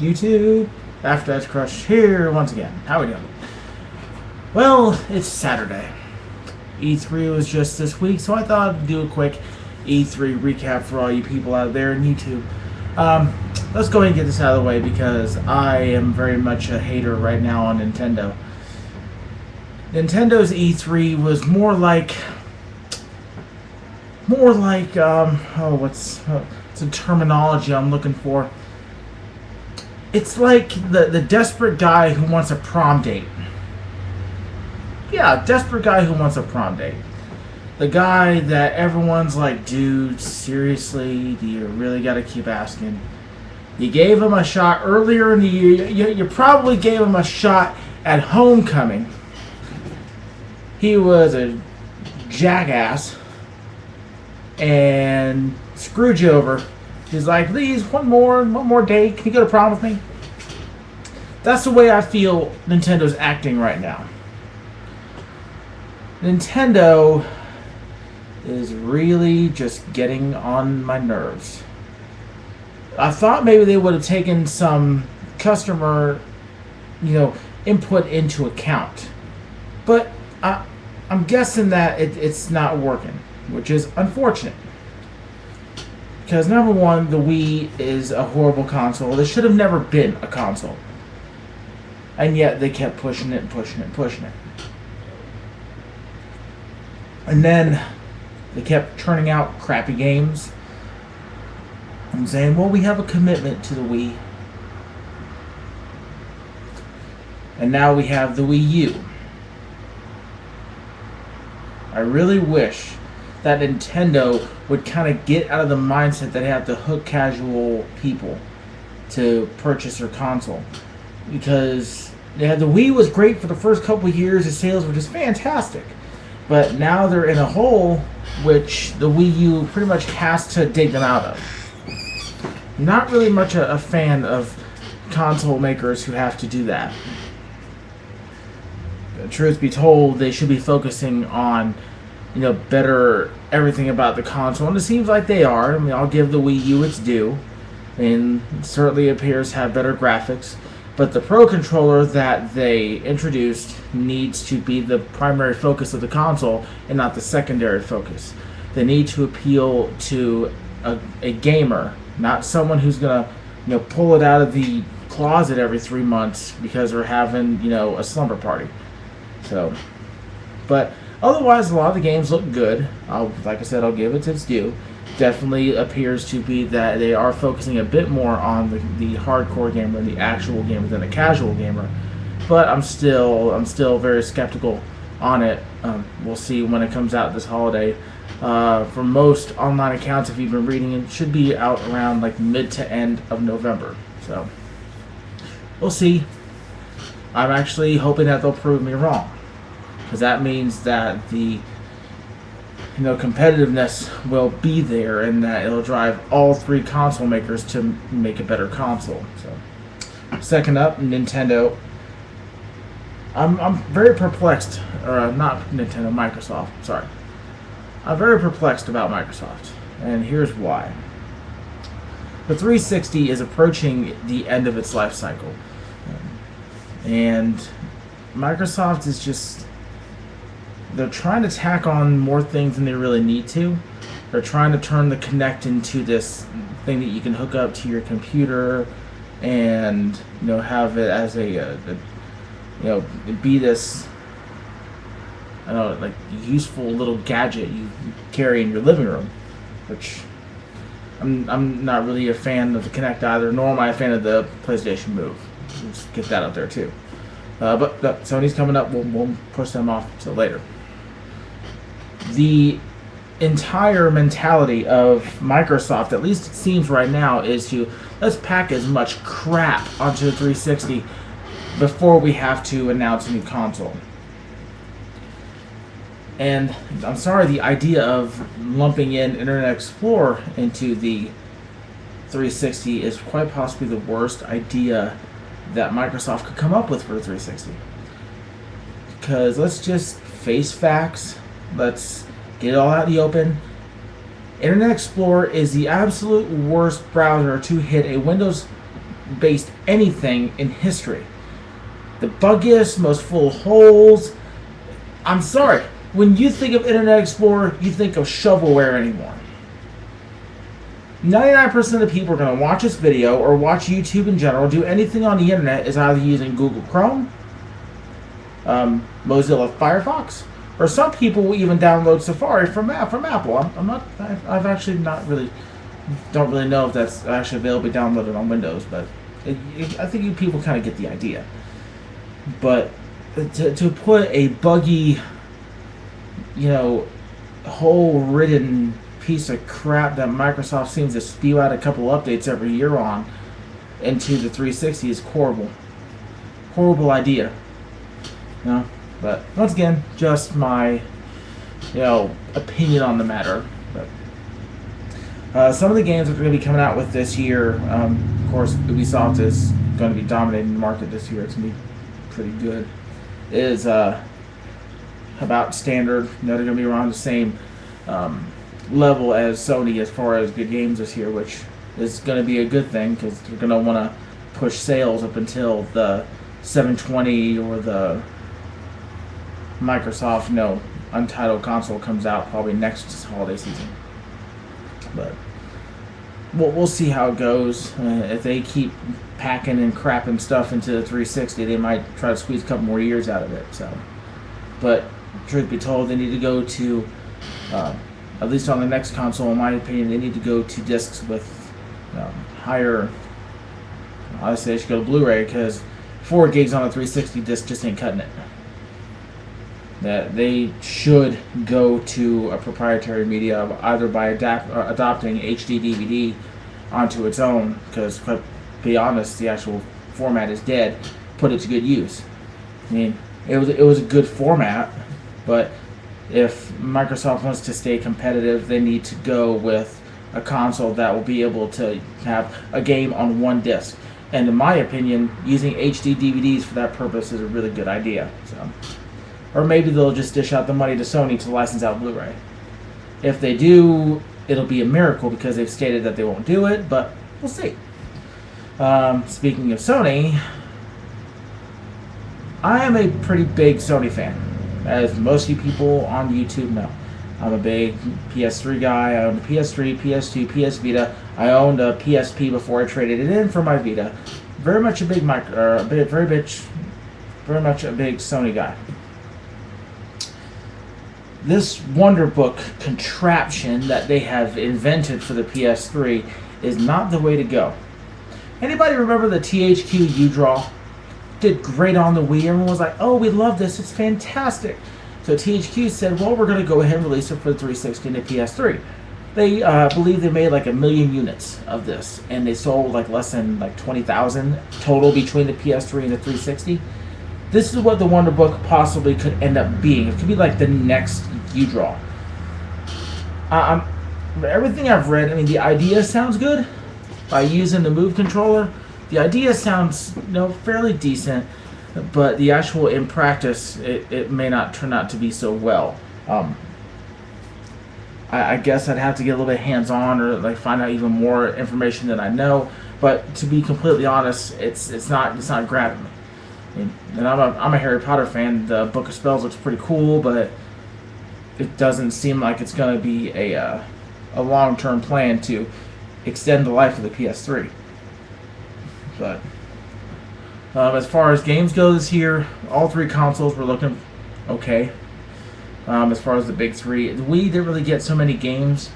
YouTube, AphroditesCrush here once again. How we doing? Well, it's Saturday. E3 was just this week, so I thought I'd do a quick E3 recap for all you people out there in YouTube. Let's go ahead and get this out of the way because I am very much a hater right now on Nintendo. Nintendo's E3 was more like what's the terminology I'm looking for? It's like the desperate guy who wants a prom date. Yeah, desperate guy who wants a prom date. The guy that everyone's like, dude, seriously, do you really got to keep asking? You gave him a shot earlier in the year. You probably gave him a shot at Homecoming. He was a jackass and screwed you over. He's like, please, one more day. Can you go to prom with me? That's the way I feel Nintendo's acting right now. Nintendo is really just getting on my nerves. I thought maybe they would have taken some customer, input into account. But I'm guessing that it's not working, which is unfortunate. Because number one, the Wii is a horrible console. There should have never been a console. And yet they kept pushing it and pushing it and pushing it. And then they kept turning out crappy games and saying, well, we have a commitment to the Wii. And now we have the Wii U. I really wish that Nintendo would kind of get out of the mindset that they have to hook casual people to purchase their console. Because the Wii was great for the first couple of years, the sales were just fantastic. But now they're in a hole which the Wii U pretty much has to dig them out of. Not really much a fan of console makers who have to do that. Truth be told, they should be focusing on better everything about the console, and it seems like they are. I mean, I'll give the Wii U its due, and it certainly appears to have better graphics. But the Pro Controller that they introduced needs to be the primary focus of the console and not the secondary focus. They need to appeal to a gamer, not someone who's gonna pull it out of the closet every 3 months because they're having a slumber party. So, but otherwise, a lot of the games look good. Like I said, I'll give it its due. Definitely appears to be that they are focusing a bit more on the hardcore gamer, the actual gamer, than the casual gamer. But I'm still very skeptical on it. We'll see when it comes out this holiday. For most online accounts, if you've been reading, it should be out around like mid to end of November. So we'll see. I'm actually hoping that they'll prove me wrong, because that means that the competitiveness will be there, and that it'll drive all three console makers to make a better console. So, second up, Nintendo. I'm very perplexed, or not Nintendo, Microsoft. Sorry, I'm very perplexed about Microsoft, and here's why. The 360 is approaching the end of its life cycle, and Microsoft is just. They're trying to tack on more things than they really need to. They're trying to turn the Kinect into this thing that you can hook up to your computer and have it as a be this like useful little gadget you carry in your living room, which I'm not really a fan of the Kinect either, nor am I a fan of the PlayStation Move. Let's get that out there too. But Sony's coming up. We'll push them off till later. The entire mentality of Microsoft, at least it seems right now, is to let's pack as much crap onto the 360 before we have to announce a new console. And I'm sorry, the idea of lumping in Internet Explorer into the 360 is quite possibly the worst idea that Microsoft could come up with for the 360. Because let's just face facts. Let's get it all out in the open. Internet Explorer is the absolute worst browser to hit a Windows based anything in history. The buggiest, most full of holes. I'm sorry. When you think of Internet Explorer, you think of shovelware anymore. 99% of people are going to watch this video or watch YouTube in general, do anything on the internet is either using Google Chrome, Mozilla Firefox, or some people will even download Safari from Apple. I've actually don't really know if that's actually available downloaded on Windows, but I think you people kind of get the idea. But to put a buggy, hole-ridden piece of crap that Microsoft seems to spew out a couple updates every year on into the 360 is horrible idea. But once again, just my opinion on the matter. But some of the games that are going to be coming out with this year, of course, Ubisoft is going to be dominating the market this year. It's going to be pretty good. Is about standard. They're going to be around the same level as Sony as far as good games this year, which is going to be a good thing because they're going to want to push sales up until the 720 or the Microsoft Untitled console comes out probably next holiday season. But we'll see how it goes. If they keep packing and crapping stuff into the 360, they might try to squeeze a couple more years out of it. But truth be told, they need to go to at least on the next console, in my opinion, they need to go to discs with higher. Honestly, they should go to Blu-ray because 4 gigs on a 360 disc just ain't cutting it. That they should go to a proprietary media either by adopting HD DVD onto its own, because to be honest, the actual format is dead. Put it to good use. I mean, it was a good format, but if Microsoft wants to stay competitive, they need to go with a console that will be able to have a game on one disc. And in my opinion, using HD DVDs for that purpose is a really good idea. Or maybe they'll just dish out the money to Sony to license out Blu-ray. If they do, it'll be a miracle because they've stated that they won't do it, but we'll see. Speaking of Sony, I am a pretty big Sony fan, as most of you people on YouTube know. I'm a big PS3 guy. I owned a PS3, PS2, PS Vita. I owned a PSP before I traded it in for my Vita. Very much a big very much a big Sony guy. This Wonder Book contraption that they have invented for the PS3 is not the way to go. Anybody remember the THQ U-Draw? Did great on the Wii. Everyone was like, oh, we love this. It's fantastic. So THQ said, well, we're going to go ahead and release it for the 360 and the PS3. They believe they made like 1 million units of this, and they sold like less than 20,000 total between the PS3 and the 360. This is what the Wonder Book possibly could end up being. It could be like the next U-Draw. Everything I've read, I mean, the idea sounds good. By using the Move controller, the idea sounds fairly decent, but the actual in practice, it may not turn out to be so well. I guess I'd have to get a little bit hands-on or find out even more information than I know. But to be completely honest, it's not grabbing me. And I'm a Harry Potter fan. The Book of Spells looks pretty cool, but it doesn't seem like it's going to be a long-term plan to extend the life of the PS3. But as far as games go this year, all 3 consoles were looking okay. As far as the big 3, the Wii didn't really get so many games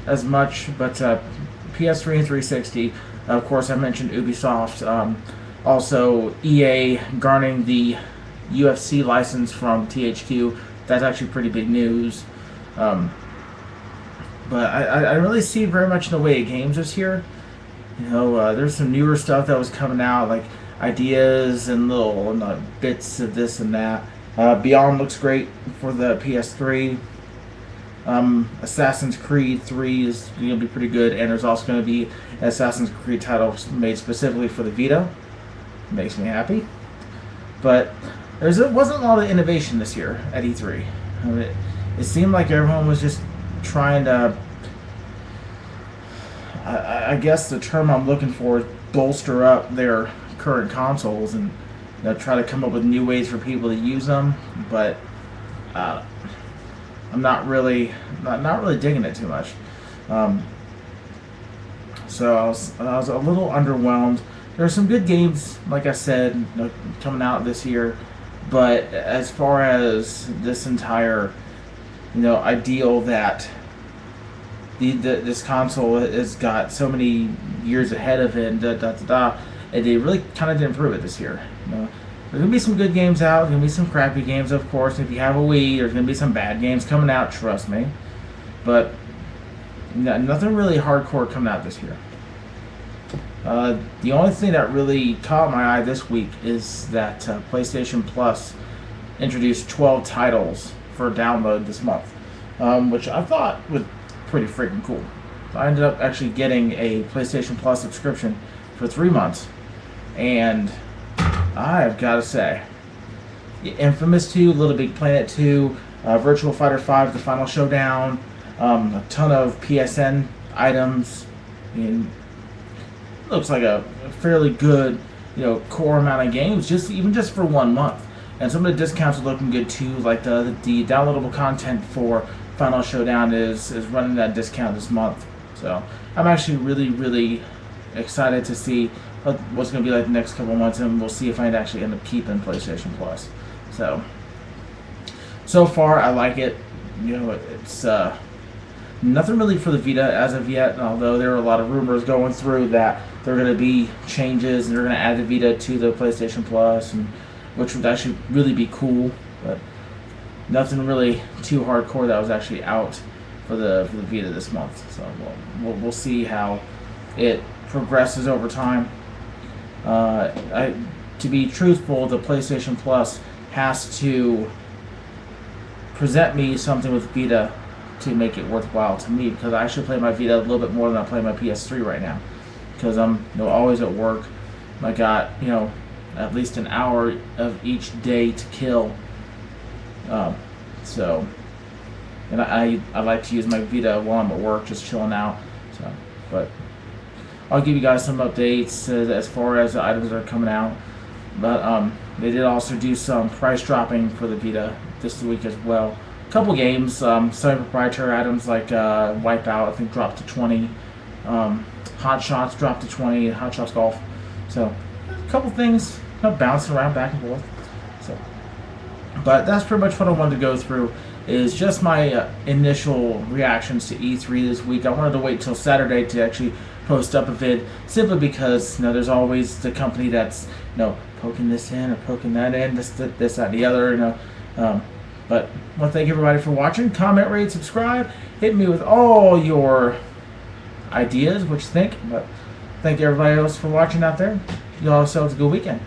as much, but PS3 and 360. Of course, I mentioned Ubisoft. Also, EA garnering the UFC license from THQ. That's actually pretty big news. But I really see very much in the way of games this year. There's some newer stuff that was coming out, like ideas and little bits of this and that. Beyond looks great for the PS3. Assassin's Creed 3 is going to be pretty good, and there's also going to be an Assassin's Creed title made specifically for the Vita. Makes me happy. But there wasn't a lot of innovation this year at E3. It seemed like everyone was just trying to I guess the term I'm looking for is bolster up their current consoles and try to come up with new ways for people to use them. But uh, I'm not really digging it too much. Um, so I was a little underwhelmed. There are some good games, like I said, coming out this year. But as far as this entire, ideal that this console has got so many years ahead of it, and and they really kind of didn't prove it this year. There's gonna be some good games out. There's gonna be some crappy games, of course. If you have a Wii, there's gonna be some bad games coming out. Trust me, but nothing really hardcore coming out this year. The only thing that really caught my eye this week is that PlayStation Plus introduced 12 titles for download this month, which I thought was pretty freaking cool. So I ended up actually getting a PlayStation Plus subscription for 3 months, and I've got to say, Infamous 2, Little Big Planet 2, Virtual Fighter 5, The Final Showdown, a ton of PSN items. Looks like a fairly good, core amount of games, just for 1 month. And some of the discounts are looking good too. Like the downloadable content for Final Showdown is running that discount this month. So I'm actually really excited to see what's going to be like the next couple months, and we'll see if I actually end up keeping PlayStation Plus. So far I like it. It's nothing really for the Vita as of yet, although there are a lot of rumors going through that there are going to be changes and they're going to add the Vita to the PlayStation Plus, and which would actually really be cool. But nothing really too hardcore that was actually out for the Vita this month. So we'll see how it progresses over time. To be truthful, the PlayStation Plus has to present me something with Vita to make it worthwhile to me, because I actually play my Vita a little bit more than I play my PS3 right now, because I'm always at work. I got at least an hour of each day to kill. And I like to use my Vita while I'm at work, just chilling out. But I'll give you guys some updates as far as the items that are coming out. But they did also do some price dropping for the Vita this week as well. A couple games, some proprietary items like Wipeout, I think, dropped to 20. Hot Shots dropped to 20. Hot Shots Golf. So a couple things bouncing around back and forth. But that's pretty much what I wanted to go through, is just my initial reactions to E3 this week. I wanted to wait till Saturday to actually post up a vid, simply because there's always the company that's poking this in or poking that in, this, that, and the other. But I want to thank everybody for watching. Comment, rate, subscribe. Hit me with all your ideas, what you think. But thank everybody else for watching out there. You all have yourselves a good weekend.